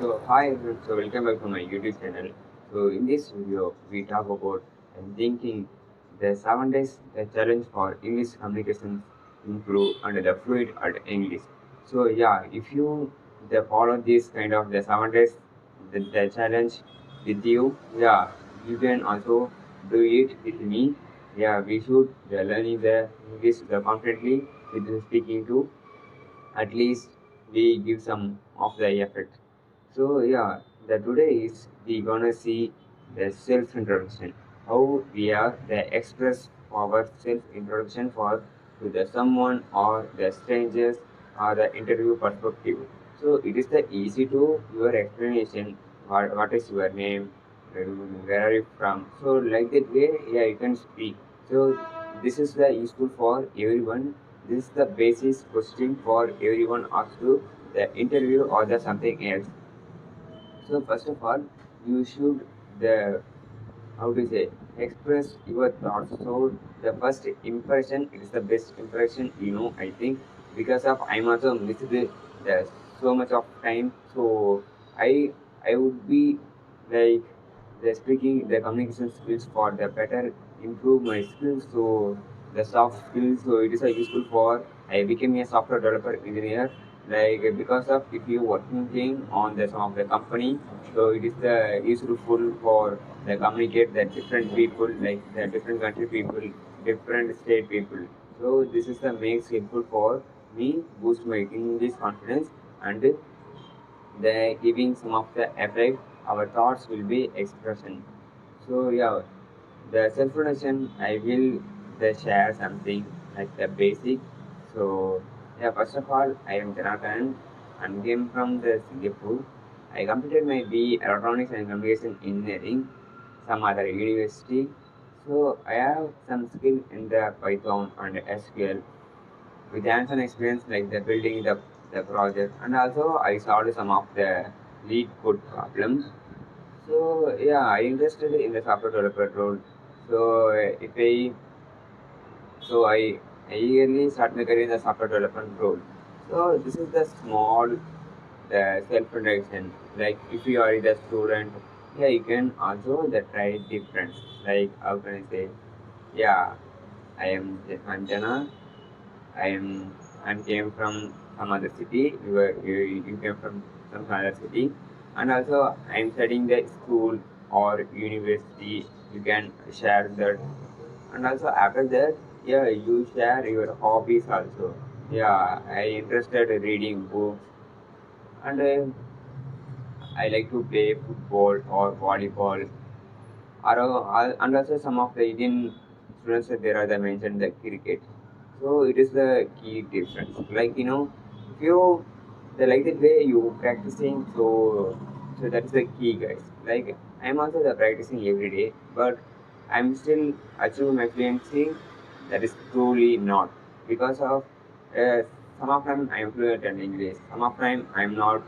So hi everyone, so welcome back to my YouTube channel. So in this video we talk about thinking the 7 days the challenge for English communications improve and the fluid at English. So yeah, if you follow this kind of the 7 days the challenge with you, yeah, you can also do it with me. Yeah, we should learning the English confidently with the speaking too. At least we give some of the effort. So yeah, the today is we gonna see the self introduction. How we are the express our self introduction for to the someone or the strangers or the interview perspective. So it is the easy to your explanation. What is your name? Where are you from? So like that way, yeah, you can speak. So this is the useful for everyone. This is the basis question for everyone asked to the interview or the something else. So first of all, you should the how to say express your thoughts. So the first impression is the best impression, I think, because of I'm also missed the so much of time. So I I would be like the speaking the communication skills for the better improve my skills. So the soft skills. So it is a useful for I became a software developer engineer. Like because of if you working on the some of the company, so it is the useful for they communicate that different people, like the different country people, different state people. So this is the makes helpful for me boost my English confidence and the giving some of the effect. Our thoughts will be expression. So yeah, the self introduction I will share something like the basic. So yeah, first of all, I am Jonathan and came from the Singapore. I completed my B Electronics and Communication Engineering, some other university. So I have some skill in the Python and SQL with hands-on experience like the building the project, and also I solved some of the lead code problems. So yeah, I interested in the software developer role. So if I so I eagerly start my career in the software development role. So this is the small the self-introduction. Like if you are the student, yeah, you can also the try different. Like how can I say? Yeah, I'm Jana. I'm I'm came from some other city. You came from some other city, and also I'm studying the school or university. You can share that, and also after that, yeah, you share your hobbies also. Yeah, I interested in reading books, and I like to play football or volleyball. And also some of the Indian students there are they mentioned the cricket. So it is the key difference. Like if you the like the way you practicing, so that is the key, guys. Like I'm also the practicing every day, but I'm still achieving my fluency. That is truly not because of uh, some of them I'm fluent in English, some of them I'm not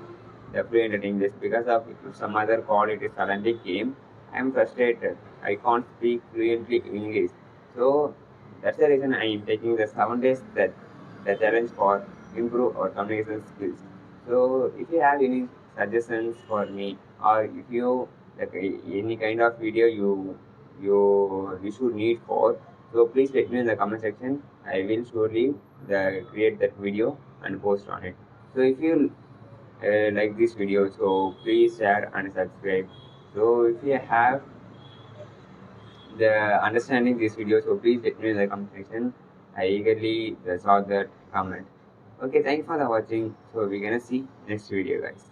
the fluent in English because of some other quality suddenly came. I'm frustrated. I can't speak fluently English. So that's the reason I am taking the 7 days that the challenge for improve our communication skills. So if you have any suggestions for me or if you like any kind of video you should need for, so please let me in the comment section. I will surely create that video and post on it. So if you like this video, so please share and subscribe. So if you have the understanding this video, so please let me in the comment section. I eagerly saw that comment. Okay, thanks for the watching. So we're gonna see next video, guys.